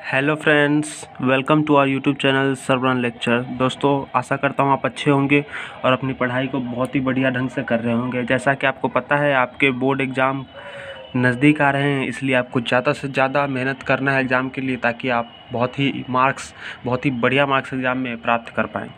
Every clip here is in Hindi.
Hello friends, welcome to our YouTube channel सरवरन लेक्चर। दोस्तों, आशा करता हूँ आप अच्छे होंगे और अपनी पढ़ाई को बहुत ही बढ़िया ढंग से कर रहे होंगे। जैसा कि आपको पता है, आपके बोर्ड एग्ज़ाम नज़दीक आ रहे हैं, इसलिए आपको ज़्यादा से ज़्यादा मेहनत करना है एग्ज़ाम के लिए, ताकि आप बहुत ही बढ़िया मार्क्स एग्ज़ाम में प्राप्त कर पाएँ।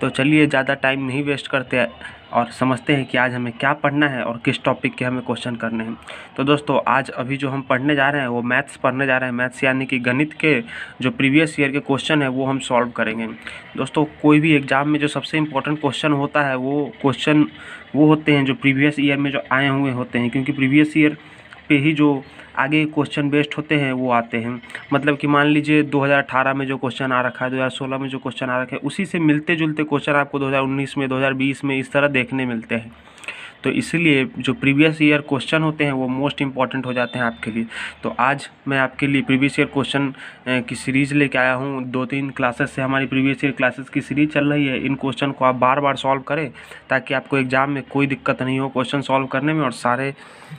तो चलिए, ज़्यादा टाइम नहीं वेस्ट करते और समझते हैं कि आज हमें क्या पढ़ना है और किस टॉपिक के हमें क्वेश्चन करने हैं। तो दोस्तों, आज अभी जो हम पढ़ने जा रहे हैं वो मैथ्स पढ़ने जा रहे हैं। मैथ्स यानी कि गणित के जो प्रीवियस ईयर के क्वेश्चन है वो हम सॉल्व करेंगे। दोस्तों, कोई भी एग्ज़ाम में जो सबसे इम्पोर्टेंट क्वेश्चन होता है वो क्वेश्चन वो होते हैं जो प्रीवियस ईयर में जो आए हुए होते हैं, क्योंकि प्रीवियस ईयर पे ही जो आगे क्वेश्चन बेस्ड होते हैं वो आते हैं। मतलब कि मान लीजिए 2018 में जो क्वेश्चन आ रखा है, 2016 में जो क्वेश्चन आ रखे हैं, उसी से मिलते जुलते क्वेश्चन आपको 2019 में, 2020 में इस तरह देखने मिलते हैं। तो इसीलिए जो प्रीवियस ईयर क्वेश्चन होते हैं वो मोस्ट इंपॉर्टेंट हो जाते हैं आपके लिए। तो आज मैं आपके लिए प्रीवियस ईयर क्वेश्चन की सीरीज़ लेके आया हूँ। 2-3 क्लासेस से हमारी प्रीवियस ईयर क्लासेस की सीरीज़ चल रही है। इन क्वेश्चन को आप बार बार सॉल्व करें ताकि आपको एग्ज़ाम में कोई दिक्कत नहीं हो क्वेश्चन सॉल्व करने में, और सारे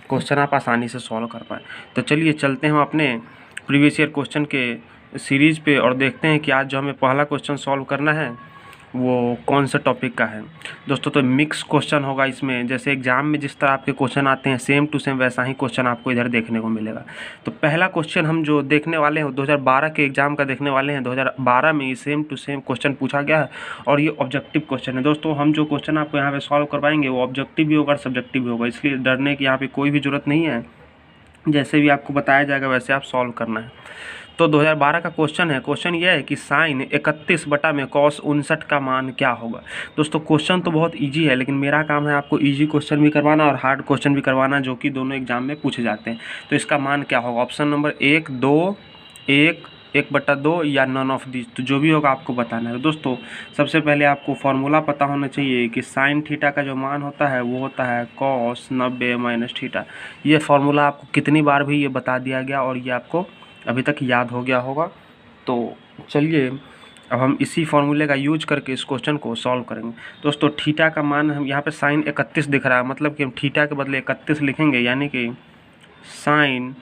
क्वेश्चन आप आसानी से सॉल्व कर पाएँ। तो चलिए चलते हैं हम अपने प्रीवियस ईयर क्वेश्चन के सीरीज़ पे और देखते हैं कि आज जो हमें पहला क्वेश्चन सॉल्व करना है वो कौन सा टॉपिक का है। दोस्तों, तो मिक्स क्वेश्चन होगा इसमें। जैसे एग्ज़ाम में जिस तरह आपके क्वेश्चन आते हैं सेम टू सेम वैसा ही क्वेश्चन आपको इधर देखने को मिलेगा। तो पहला क्वेश्चन हम जो देखने वाले हैं 2012 के एग्ज़ाम का देखने वाले हैं। 2012 में ये सेम टू सेम क्वेश्चन पूछा गया है और ये ऑब्जेक्टिव क्वेश्चन है। दोस्तों, हम जो क्वेश्चन आपको यहाँ पे सॉल्व करवाएंगे वो ऑब्जेक्टिव भी होगा और सब्जेक्टिव भी होगा, इसलिए डरने की यहाँ पे कोई भी ज़रूरत नहीं है। जैसे भी आपको बताया जाएगा वैसे आप सॉल्व करना है। तो 2012 का क्वेश्चन है। क्वेश्चन ये है कि साइन 31 बटा में कॉस 59 का मान क्या होगा। दोस्तों, क्वेश्चन तो बहुत इजी है, लेकिन मेरा काम है आपको इजी क्वेश्चन भी करवाना और हार्ड क्वेश्चन भी करवाना, जो कि दोनों एग्जाम में पूछे जाते हैं। तो इसका मान क्या होगा? ऑप्शन नंबर 1, 2, 1/2 या नन ऑफ दिस। तो जो भी होगा आपको बताना है। दोस्तों, सबसे पहले आपको फार्मूला पता होना चाहिए कि साइन थीटा का जो मान होता है वो होता है कॉस 90 माइनस थीटा। ये फार्मूला आपको कितनी बार भी ये बता दिया गया और ये आपको अभी तक याद हो गया होगा। तो चलिए अब हम इसी फार्मूले का यूज करके इस क्वेश्चन को सॉल्व करेंगे। दोस्तों, थीटा का मान हम यहाँ पे साइन 31 दिख रहा है, मतलब कि हम थीटा के बदले 31 लिखेंगे, यानी कि साइन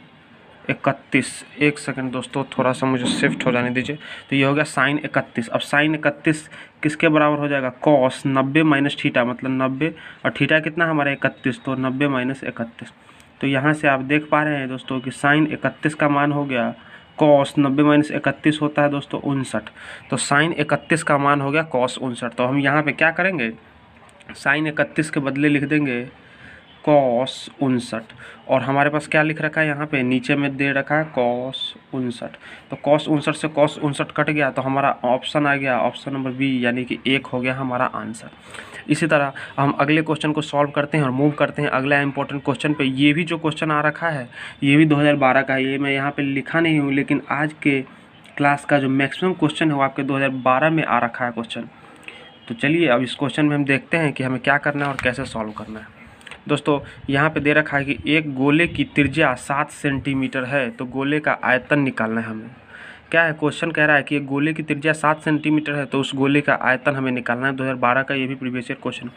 31। एक सेकंड दोस्तों, थोड़ा सा मुझे शिफ्ट हो जाने दीजिए। तो ये हो गया साइन 31। अब साइन 31 किसके बराबर हो जाएगा? कॉस 90 माइनस थीटा, मतलब 90, और थीटा कितना हमारा 31, तो 90 माइनस 31। तो यहाँ से आप देख पा रहे हैं दोस्तों कि साइन 31 का मान हो गया कॉस 90 माइनस 31 होता है दोस्तों 59। तो साइन 31 का मान हो गया कॉस 59। तो हम यहाँ पे क्या करेंगे? साइन 31 के बदले लिख देंगे कॉस 59, और हमारे पास क्या लिख रखा है यहाँ पे नीचे में दे रखा है कॉस 59। तो कॉस 59 से कॉस 59 कट गया, तो हमारा ऑप्शन आ गया ऑप्शन नंबर बी, यानी कि 1 हो गया हमारा आंसर। इसी तरह हम अगले क्वेश्चन को सॉल्व करते हैं और मूव करते हैं अगला इंपॉर्टेंट क्वेश्चन पे। ये भी जो क्वेश्चन आ रखा है ये भी 2012 का है। ये मैं यहाँ पे लिखा नहीं हूँ, लेकिन आज के क्लास का जो मैक्सिमम क्वेश्चन है वो आपके 2012 में आ रखा है क्वेश्चन। तो चलिए अब इस क्वेश्चन में हम देखते हैं कि हमें क्या करना है और कैसे सॉल्व करना है। दोस्तों, यहाँ पे दे रखा है कि एक गोले की त्रिज्या 7 सेंटीमीटर है, तो गोले का आयतन निकालना है हमें। क्या है? क्वेश्चन कह रहा है कि एक गोले की त्रिज्या 7 सेंटीमीटर है, तो उस गोले का आयतन हमें निकालना है। 2012 का ये भी प्रीवियस ईयर क्वेश्चन।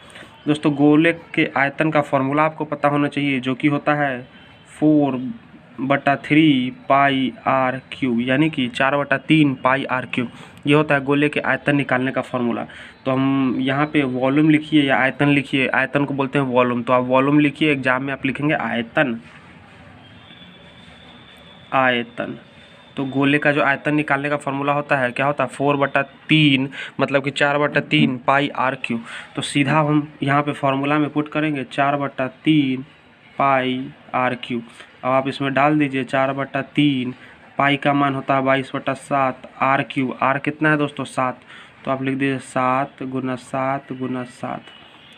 दोस्तों, गोले के आयतन का फॉर्मूला आपको पता होना चाहिए, जो कि होता है 4/3 पाई आर क्यूब, यानी कि 4/3 पाई आर क्यूब। ये होता है गोले के आयतन निकालने का फॉर्मूला। तो हम यहाँ पे वॉल्यूम लिखिए या आयतन लिखिए, आयतन को बोलते हैं वॉल्यूम, तो आप वॉल्यूम लिखिए, एग्जाम में आप लिखेंगे आयतन। आयतन तो गोले का जो आयतन निकालने का फॉर्मूला होता है क्या होता है? 4/3, मतलब कि 4/3 पाई आर क्यूब। तो सीधा हम यहाँ पे फॉर्मूला में पुट करेंगे 4/3 पाई आर क्यूब। अब आप इसमें डाल दीजिए 4/3, पाई का मान होता है 22/7, आर क्यूब, आर कितना है दोस्तों? 7। तो आप लिख दीजिए 7 × 7 × 7।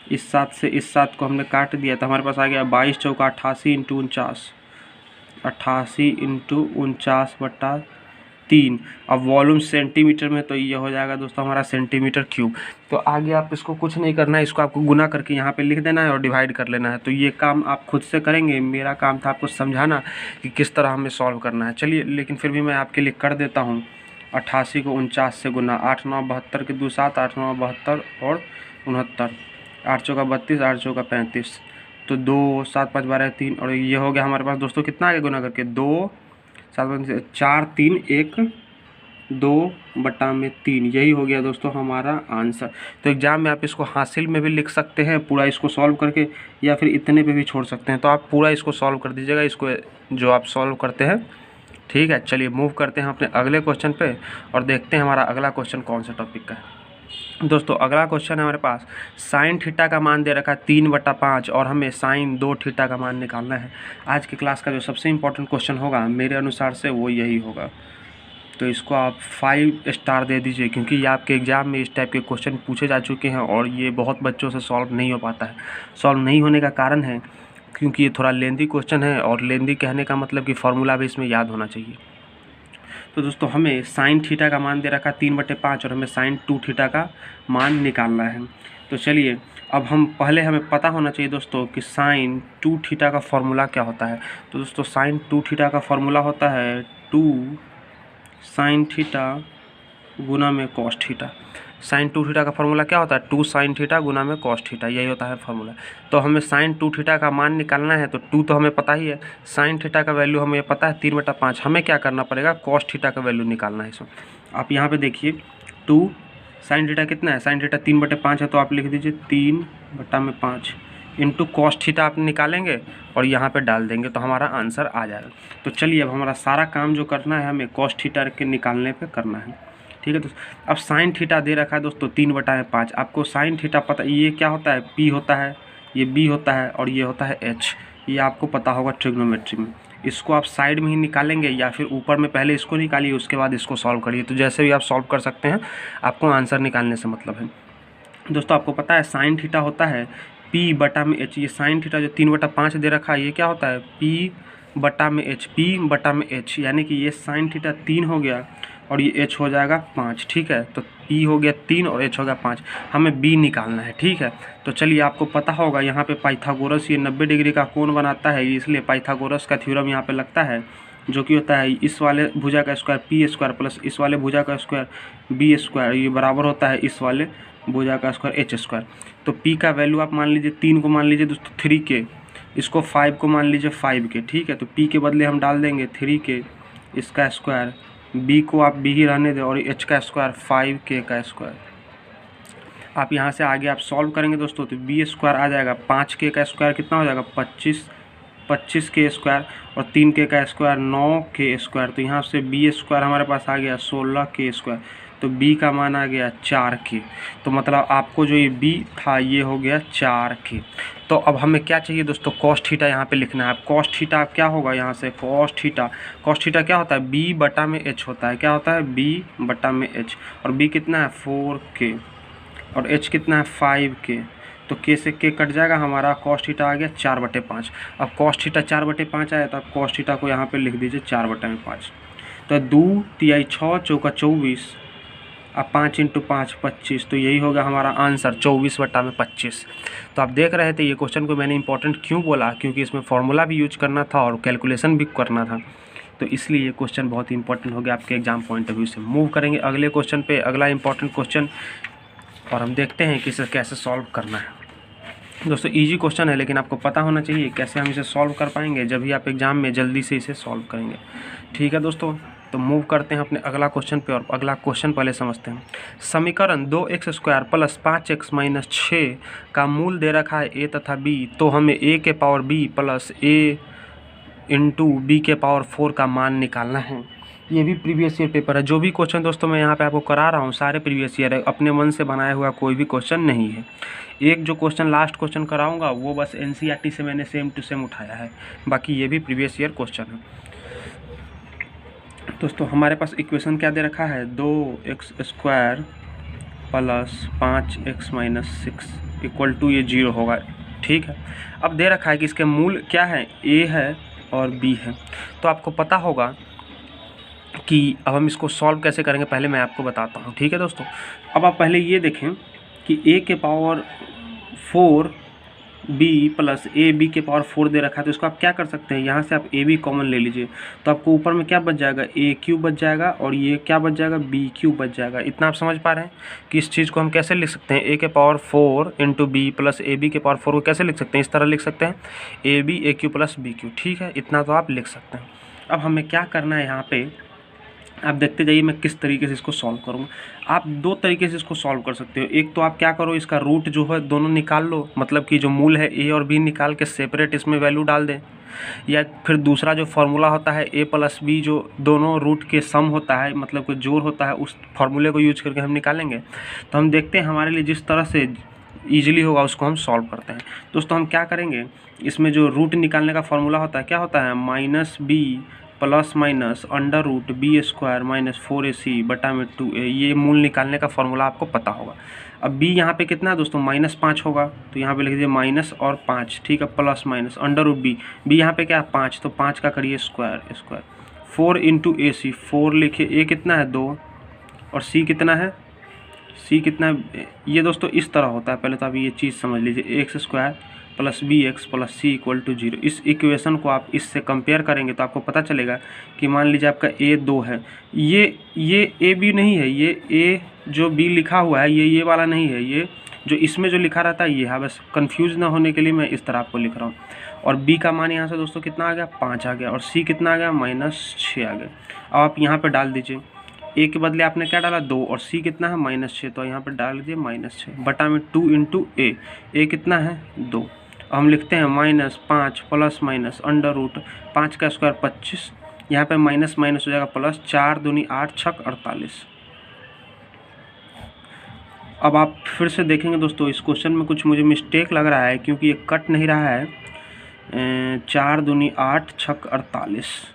इस 7 से इस 7 को हमने काट दिया, तो हमारे पास आ गया 22 चौका 88 × 49, 88 × 49/3। अब वॉल्यूम सेंटीमीटर में, तो ये हो जाएगा दोस्तों हमारा सेंटीमीटर क्यूब। तो आगे आप इसको कुछ नहीं करना है, इसको आपको गुना करके यहाँ पे लिख देना है और डिवाइड कर लेना है। तो ये काम आप खुद से करेंगे, मेरा काम था आपको समझाना कि किस तरह हमें सॉल्व करना है। चलिए, लेकिन फिर भी मैं आपके लिए कर देता हूँ। 88 को 49 से गुना, 8 9 72 के 2 7, 8 9 72 और 69, 8 चौका 32, 8 चौका 35, तो 2 7 5 12 3, और ये हो गया हमारे पास दोस्तों कितना आगे गुना करके 2 7 4 3 1 2/3, यही हो गया दोस्तों हमारा आंसर। तो एग्ज़ाम में आप इसको हासिल में भी लिख सकते हैं पूरा इसको सॉल्व करके, या फिर इतने पे भी छोड़ सकते हैं। तो आप पूरा इसको सॉल्व कर दीजिएगा, इसको जो आप सॉल्व करते हैं। ठीक है, चलिए मूव करते हैं अपने अगले क्वेश्चन पे और देखते हैं हमारा अगला क्वेश्चन कौन सा टॉपिक का है। दोस्तों अगला क्वेश्चन है हमारे पास, साइन थीटा का मान दे रखा है 3/5 और हमें साइन 2 थीटा का मान निकालना है। आज की क्लास का जो सबसे इम्पोर्टेंट क्वेश्चन होगा मेरे अनुसार से वो यही होगा। तो इसको आप 5 स्टार दे दीजिए, क्योंकि ये आपके एग्ज़ाम में इस टाइप के क्वेश्चन पूछे जा चुके हैं और ये बहुत बच्चों से सॉल्व नहीं हो पाता है। सॉल्व नहीं होने का कारण है क्योंकि ये थोड़ा लेंदी क्वेश्चन है, और लेंदी कहने का मतलब कि फॉर्मूला भी इसमें याद होना चाहिए। तो दोस्तों हमें साइन थीटा का मान दे रखा 3/5 और हमें साइन 2 थीटा का मान निकालना है। तो चलिए अब हमें पता होना चाहिए दोस्तों कि साइन 2 थीटा का फॉर्मूला क्या होता है। तो दोस्तों साइन 2 थीटा का फॉर्मूला होता है 2 साइन थीटा गुना में कॉस थीटा। साइन 2 थीटा का फॉर्मूला क्या होता है, 2 साइन थीटा गुना में कॉस थीटा, यही होता है फॉर्मूला। तो हमें साइन 2 थीटा का मान निकालना है। तो 2 तो हमें पता ही है, साइन थीटा का वैल्यू हमें पता है 3/5। हमें क्या करना पड़ेगा, कॉस थीटा का वैल्यू निकालना है इसमें। आप यहाँ पे देखिए 2 साइन थीटा कितना है, साइन थीटा 3/5 है, तो आप लिख दीजिए 3/5 इंटू कॉस थीटा आप निकालेंगे और यहाँ पे डाल देंगे तो हमारा आंसर आ जाएगा। तो चलिए अब हमारा सारा काम जो करना है हमें कॉस थीटा के निकालने पे करना है। ठीक है दोस्तों, अब साइन थीटा दे रखा है दोस्तों 3/5। आपको साइन थीटा पता, ये क्या होता है, पी होता है, ये बी होता है और ये होता है एच। ये आपको पता होगा ट्रिग्नोमेट्री में। इसको आप साइड में ही निकालेंगे या फिर ऊपर में पहले इसको निकालिए उसके बाद इसको सॉल्व करिए। तो जैसे भी आप सॉल्व कर सकते हैं, आपको आंसर निकालने से मतलब है। दोस्तों आपको पता है साइन थीटा होता है P/H। ये साइन थीटा जो 3/5 दे रखा है ये क्या होता है, P/H, P/H, यानी कि ये साइन थीटा 3 हो गया और ये H हो जाएगा 5। ठीक है, तो P हो गया 3 और H हो गया 5। हमें B निकालना है। ठीक है, तो चलिए आपको पता होगा यहाँ पे पाइथागोरस ये 90 डिग्री का कोण बनाता है, इसलिए पाइथागोरस का थ्योरम यहाँ पे लगता है, जो कि होता है इस वाले भुजा का स्क्वायर P² प्लस इस वाले भुजा का स्क्वायर B², ये बराबर होता है इस वाले भुजा का स्क्वायर H²। तो P का वैल्यू आप मान लीजिए 3 को मान लीजिए दोस्तों 3K, इसको 5 को मान लीजिए 5K। ठीक है, तो P के बदले हम डाल देंगे 3K इसका स्क्वायर, B को आप B ही रहने दें और H का स्क्वायर 5K का स्क्वायर। आप यहाँ से आगे आप सॉल्व करेंगे दोस्तों तो B² आ जाएगा, 5K का स्क्वायर कितना हो जाएगा 25K स्क्वायर और 3K का स्क्वायर 9K स्क्वायर। तो यहाँ से B² हमारे पास आ गया 16K स्क्वायर। तो B का मान आ गया 4K। तो मतलब आपको जो ये B था ये हो गया 4K। तो अब हमें क्या चाहिए दोस्तों, कॉस थीटा यहाँ पे लिखना है। अब कॉस थीटा क्या होगा, यहाँ से कॉस थीटा क्या होता है, B/H होता है। क्या होता है, B/H, और B कितना है 4K और H कितना है 5K। तो K से K कट जाएगा, हमारा कॉस थीटा आ गया 4/5। अब कॉस थीटा 4/5 आया तो आप कॉस थीटा को यहाँ पे लिख दीजिए 4/5। तो 2 तिहाई 6 चौका 24, अब 5 × 5 25। तो यही होगा हमारा आंसर 24/25। तो आप देख रहे थे ये क्वेश्चन को मैंने इंपॉर्टेंट क्यों बोला, क्योंकि इसमें फॉर्मूला भी यूज करना था और कैलकुलेशन भी करना था। तो इसलिए ये क्वेश्चन बहुत इंपॉर्टेंट हो गया आपके एग्जाम पॉइंट ऑफ व्यू से। मूव करेंगे अगले क्वेश्चन पे, अगला इंपॉर्टेंट क्वेश्चन, और हम देखते हैं कि इसे कैसे सॉल्व करना है। दोस्तों इजी क्वेश्चन है, लेकिन आपको पता होना चाहिए कैसे हम इसे सॉल्व कर पाएंगे, जब भी आप एग्जाम में जल्दी से इसे सॉल्व करेंगे। ठीक है दोस्तों, तो मूव करते हैं अपने अगला क्वेश्चन पे, और अगला क्वेश्चन पहले समझते हैं। समीकरण 2x² + 5x - 6 का मूल दे रखा है a तथा b, तो हमें a के power b plus a into b के पावर 4 का मान निकालना है। ये भी प्रीवियस ईयर पेपर है। जो भी क्वेश्चन दोस्तों मैं यहाँ पे आपको करा रहा हूँ सारे प्रीवियस ईयर है, अपने मन से बनाया हुआ कोई भी क्वेश्चन नहीं है। एक जो क्वेश्चन लास्ट क्वेश्चन कराऊंगा वो बस NCERT से मैंने सेम टू सेम उठाया है, बाकी ये भी प्रीवियस ईयर क्वेश्चन है। दोस्तों हमारे पास इक्वेशन क्या दे रखा है, 2x² + 5x - 6 = ये 0 होगा। ठीक है, अब दे रखा है कि इसके मूल क्या है, a है और b है। तो आपको पता होगा कि अब हम इसको सॉल्व कैसे करेंगे, पहले मैं आपको बताता हूँ। ठीक है दोस्तों, अब आप पहले ये देखें कि a के power 4 b plus a b के पावर 4 दे रखा है। तो इसको आप क्या कर सकते हैं, यहाँ से आप a b कॉमन ले लीजिए, तो आपको ऊपर में क्या बच जाएगा, a³ बच जाएगा और ये क्या बच जाएगा, b³ बच जाएगा। इतना आप समझ पा रहे हैं कि इस चीज़ को हम कैसे लिख सकते हैं, a के पावर 4 × b प्लस ab के पावर 4 को कैसे लिख सकते हैं, इस तरह लिख सकते हैं ab a³ + b³। ठीक है, इतना तो आप लिख सकते हैं। अब हमें क्या करना है, यहाँ पे आप देखते जाइए मैं किस तरीके से इसको सॉल्व करूँगा। आप दो तरीके से इसको सॉल्व कर सकते हो। एक तो आप क्या करो, इसका रूट जो है दोनों निकाल लो, मतलब कि जो मूल है ए और बी निकाल के सेपरेट इसमें वैल्यू डाल दें। या फिर दूसरा जो फार्मूला होता है ए प्लस बी, जो दोनों रूट के सम होता है, मतलब कि जोड़ होता है, उस फार्मूले को यूज करके हम निकालेंगे। तो हम देखते हैं हमारे लिए जिस तरह से ईजिली होगा उसको हम सॉल्व करते हैं। दोस्तों हम क्या करेंगे, इसमें जो रूट निकालने का फार्मूला होता है क्या होता है, minus b plus minus under root B square minus 4ac बटा में 2a। ये मूल निकालने का फार्मूला आपको पता होगा। अब b यहाँ पे कितना है दोस्तों, -5 होगा, तो यहाँ पे लिख दीजिए माइनस और 5, ठीक है, plus minus under root b यहाँ पे क्या है 5, तो 5 का करिए स्क्वायर 4 इंटू ac, 4 लिखिए, a कितना है 2 और c कितना है, c कितना है। ये दोस्तों इस तरह होता है, पहले तो आप ये चीज़ समझ लीजिए, x square plus b x plus c equal to 0। इस इक्वेशन को आप इससे कंपेयर करेंगे तो आपको पता चलेगा कि मान लीजिए आपका ए 2 है, ये ए बी नहीं है, ये ए जो बी लिखा हुआ है ये वाला नहीं है, ये जो इसमें जो लिखा रहता है ये है। बस कंफ्यूज ना होने के लिए मैं इस तरह आपको लिख रहा हूँ। और बी का मान यहाँ से दोस्तों कितना आ गया, 5 आ गया, और सी कितना आ गया, -6 आ गया। अब आप यहाँ पर डाल दीजिए, ए के बदले आपने क्या डाला 2, और सी कितना है -6, तो यहाँ पर डाल दीजिए -6 बटा में 2 इंटू ए कितना है 2। हम लिखते हैं -5 प्लस माइनस अंडर रूट 5 का स्क्वायर 25, यहाँ पे माइनस माइनस हो जाएगा प्लस, 4 दूनी 8 छक 48। अब आप फिर से देखेंगे दोस्तों, इस क्वेश्चन में कुछ मुझे मिस्टेक लग रहा है, क्योंकि ये कट नहीं रहा है। 4 दूनी 8 छक 48,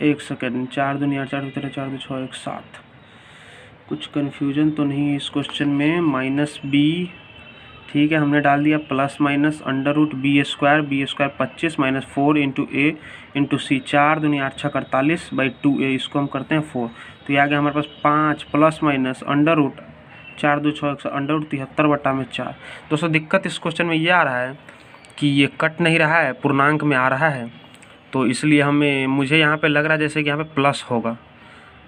एक सेकेंड, 4 दूनी 8 4 4 4 6 1 7। कुछ कन्फ्यूजन तो नहीं है इस क्वेश्चन में। माइनस बी, ठीक है, हमने डाल दिया plus minus under root B square 25 minus 4 into A into C, 4 दूनी 8 छक 48 बाई 2a, इसको हम करते हैं 4, तो ये आ गया हमारे पास 5 plus minus under root 4 2 6 1 under root 73 बटा में 4। दोस्तों दिक्कत इस क्वेश्चन में ये आ रहा है कि ये कट नहीं रहा है, पूर्णांक में आ रहा है, तो इसलिए मुझे यहाँ पर लग रहा है जैसे कि यहाँ पर प्लस होगा।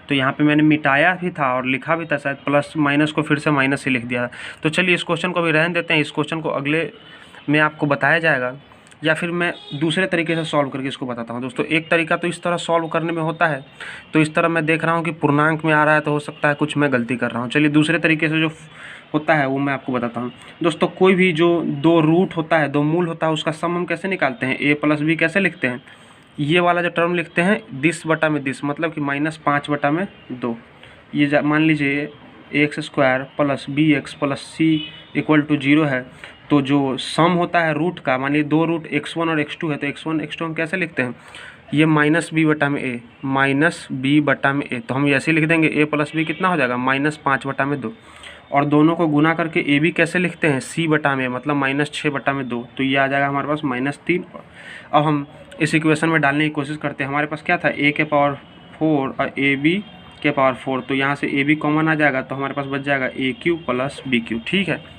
तो यहाँ पे मैंने मिटाया भी था और लिखा भी था शायद, प्लस माइनस को फिर से माइनस ही लिख दिया। तो चलिए इस क्वेश्चन को भी रहने देते हैं, इस क्वेश्चन को अगले में आपको बताया जाएगा, या फिर मैं दूसरे तरीके से सॉल्व करके इसको बताता हूँ। दोस्तों एक तरीका तो इस तरह सॉल्व करने में होता है, तो इस तरह मैं देख रहा हूँ कि पूर्णांक में आ रहा है, तो हो सकता है कुछ मैं गलती कर रहा हूँ। चलिए दूसरे तरीके से जो होता है वो मैं आपको बताता हूँ। दोस्तों कोई भी जो दो रूट होता है, दो मूल होता है, उसका सम हम कैसे निकालते हैं, a प्लस बी कैसे लिखते हैं, ये वाला जो टर्म लिखते हैं दिस बटा में दिस, मतलब कि -5 बटा में 2। ये मान लीजिए x square plus b x plus c equal to 0 है, तो जो सम होता है रूट का, मान लीजिए दो रूट x1 और x2 है, तो x1 x2 हम कैसे लिखते हैं, ये -b बटा में a, -b बटा में a, तो हम ऐसे लिख देंगे a प्लस बी कितना हो जाएगा -5 बटा में 2, और दोनों को गुना करके ए बी कैसे लिखते हैं, c बटा में, मतलब -6 बटा में 2, तो ये आ जाएगा हमारे पास -3। अब हम इस इक्वेशन में डालने की कोशिश करते हैं। हमारे पास क्या था, a के पावर 4 और ए बी के पावर 4, तो यहाँ से ए बी कॉमन आ जाएगा, तो हमारे पास बच जाएगा a³ प्लस b³, ठीक है।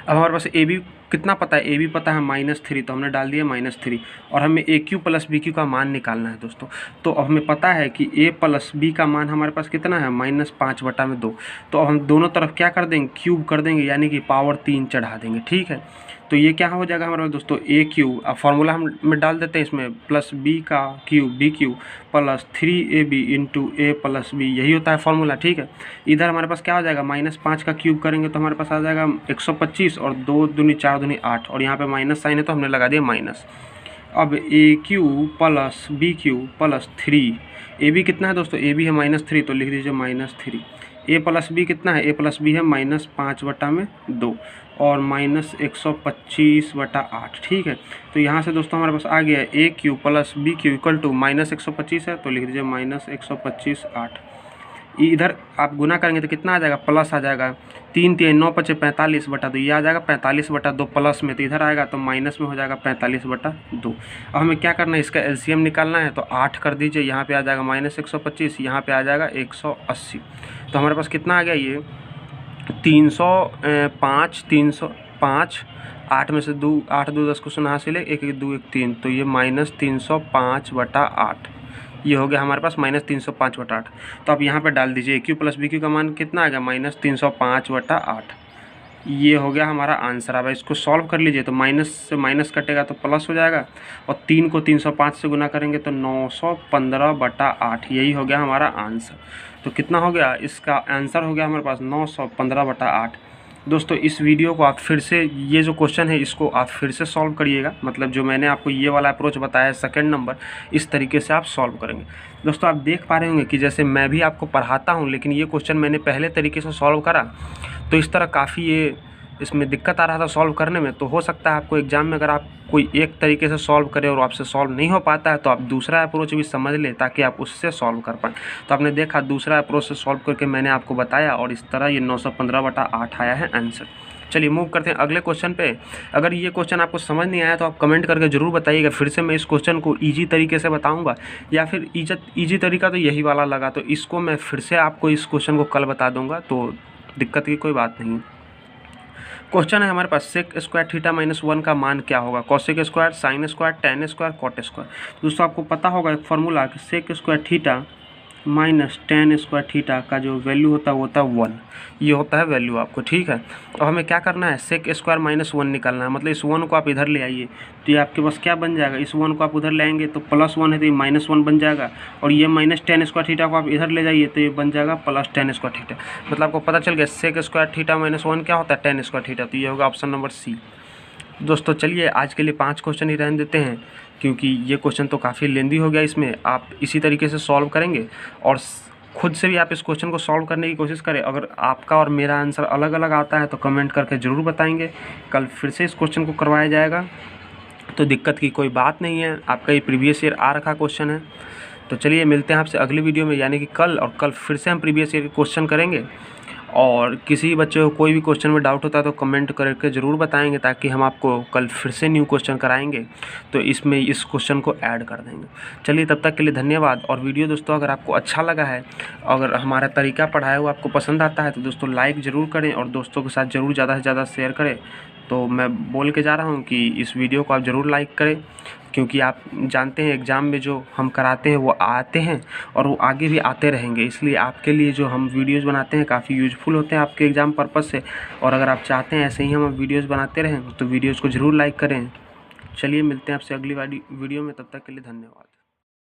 अब हमारे पास ए बी कितना पता है, ए बी पता है -3, तो हमने डाल दिया -3, और हमें a³ प्लस b³ का मान निकालना है दोस्तों। तो अब हमें पता है कि a प्लस b का मान हमारे पास कितना है, -5 बटा में 2, तो अब हम दोनों तरफ क्या कर देंगे, क्यूब कर देंगे, यानी कि पावर 3 चढ़ा देंगे, ठीक है। तो ये क्या हो जाएगा हमारे पास दोस्तों, a³, अब फार्मूला हम डाल देते हैं इसमें, प्लस b का cube b³ plus 3ab into a plus b, यही होता है फार्मूला, ठीक है। इधर हमारे पास क्या हो जाएगा, -5 का क्यूब करेंगे तो हमारे पास आ जाएगा 125, और 2 दूनी 4 दूनी 8, और यहाँ पे माइनस साइन है तो हमने लगा दिया माइनस। अब a³ plus b³ plus 3, A B कितना है दोस्तों, ए बी है -3, तो लिख दीजिए -3। ए प्लस बी कितना है, ए प्लस बी है -5 बटा में 2 और -125 बटा 8, ठीक है। तो यहाँ से दोस्तों हमारे पास आ गया a³ plus b³ equal to -125 है, तो लिख दीजिए -125 8। इधर आप गुना करेंगे तो कितना आ जाएगा, प्लस आ जाएगा, 3 3 9 5 45 बटा 2, ये आ जाएगा 45 बटा 2 प्लस में, तो इधर आएगा तो माइनस में हो जाएगा 45 बटा 2। अब हमें क्या करना है, इसका एलसीएम निकालना है, तो 8 कर दीजिए, यहाँ पे आ जाएगा -125, यहाँ पे आ जाएगा 180, तो हमारे पास कितना आ गया, ये 305, 8 में से 2 8 2 10 क्वेश्चन हासिल है, 1 1 2 1 3, तो ये -305 बटा 8, ये हो गया हमारे पास -305 बटा 8। तो आप यहाँ पे डाल दीजिए a³ प्लस b³ का मान कितना आ गया, -305 बटा 8। ये हो गया हमारा आंसर। अब इसको सॉल्व कर लीजिए तो माइनस से माइनस कटेगा तो प्लस हो जाएगा, और 3 को 305 से गुना करेंगे तो 915/8, यही हो गया हमारा आंसर। तो कितना हो गया, इसका आंसर हो गया हमारे पास 915/8। दोस्तों इस वीडियो को आप फिर से, ये जो क्वेश्चन है इसको आप फिर से सॉल्व करिएगा, मतलब जो मैंने आपको ये वाला अप्रोच बताया है सेकंड नंबर, इस तरीके से आप सॉल्व करेंगे। दोस्तों आप देख पा रहे होंगे कि जैसे मैं भी आपको पढ़ाता हूँ, लेकिन ये क्वेश्चन मैंने पहले तरीके से सॉल्व करा, तो इस तरह काफ़ी ये इसमें दिक्कत आ रहा था सॉल्व करने में। तो हो सकता है आपको एग्ज़ाम में अगर आप कोई एक तरीके से सॉल्व करें और आपसे सॉल्व नहीं हो पाता है तो आप दूसरा अप्रोच भी समझ लें ताकि आप उससे सॉल्व कर पाएँ। तो आपने देखा दूसरा अप्रोच से सॉल्व करके मैंने आपको बताया, और इस तरह ये 915/8 आया है आंसर। चलिए मूव करते हैं अगले क्वेश्चन पे। अगर ये क्वेश्चन आपको समझ नहीं आया तो आप कमेंट करके ज़रूर बताइएगा, फिर से मैं इस क्वेश्चन को ईजी तरीके से बताऊंगा, या फिर ईजी तरीका तो यही वाला लगा तो इसको मैं फिर से आपको इस क्वेश्चन को कल बता दूंगा, तो दिक्कत की कोई बात नहीं। क्वेश्चन है हमारे पास सेक स्क्वायर थीटा -1 का मान क्या होगा। Cosec square, sine square, tan square, cot square. दोस्तों आपको पता होगा एक फार्मूला कि sec square theta minus tan square theta का जो वैल्यू होता है वो होता है 1, ये होता है वैल्यू आपको, ठीक है। तो हमें क्या करना है, सेक स्क्वायर -1 निकालना है, मतलब इस 1 को आप इधर ले आइए तो ये आपके पास क्या बन जाएगा, इस 1 को आप उधर ले आएंगे तो +1 है तो ये -1 बन जाएगा, और ये माइनस टैन स्क्वायर थीटा को आप इधर ले जाइए तो ये बन जाएगा प्लस टैन स्क्वायर थीटा। मतलब आपको पता चल गया सेक स्क्वायर थीटा -1 क्या होता है, टैन स्क्वायर थीटा। तो ये होगा ऑप्शन नंबर सी। दोस्तों चलिए आज के लिए 5 क्वेश्चन ही रहने देते हैं, क्योंकि ये क्वेश्चन तो काफ़ी लेंदी हो गया। इसमें आप इसी तरीके से सॉल्व करेंगे और खुद से भी आप इस क्वेश्चन को सॉल्व करने की कोशिश करें। अगर आपका और मेरा आंसर अलग अलग आता है तो कमेंट करके ज़रूर बताएंगे। कल फिर से इस क्वेश्चन को करवाया जाएगा, तो दिक्कत की कोई बात नहीं है। आपका ये प्रीवियस ईयर आ रखा क्वेश्चन है। तो चलिए मिलते हैं आपसे अगली वीडियो में, यानी कि कल, और कल फिर से हम प्रीवियस ईयर के क्वेश्चन करेंगे। और किसी बच्चे को कोई भी क्वेश्चन में डाउट होता है तो कमेंट करके ज़रूर बताएंगे, ताकि हम आपको कल फिर से न्यू क्वेश्चन कराएंगे तो इसमें इस क्वेश्चन को ऐड कर देंगे। चलिए तब तक के लिए धन्यवाद। और वीडियो दोस्तों अगर आपको अच्छा लगा है, अगर हमारा तरीका पढ़ाया हुआ आपको पसंद आता है तो दोस्तों लाइक ज़रूर करें और दोस्तों के साथ ज़रूर ज़्यादा से ज़्यादा शेयर करें। तो मैं बोल के जा रहा हूँ कि इस वीडियो को आप ज़रूर लाइक करें, क्योंकि आप जानते हैं एग्ज़ाम में जो हम कराते हैं वो आते हैं और वो आगे भी आते रहेंगे। इसलिए आपके लिए जो हम वीडियोज़ बनाते हैं काफ़ी यूज़फुल होते हैं आपके एग्ज़ाम पर्पज़ से। और अगर आप चाहते हैं ऐसे ही हम वीडियोज़ बनाते रहें तो वीडियोज़ को ज़रूर लाइक करें। चलिए मिलते हैं आपसे अगली वीडियो में, तब तक के लिए धन्यवाद।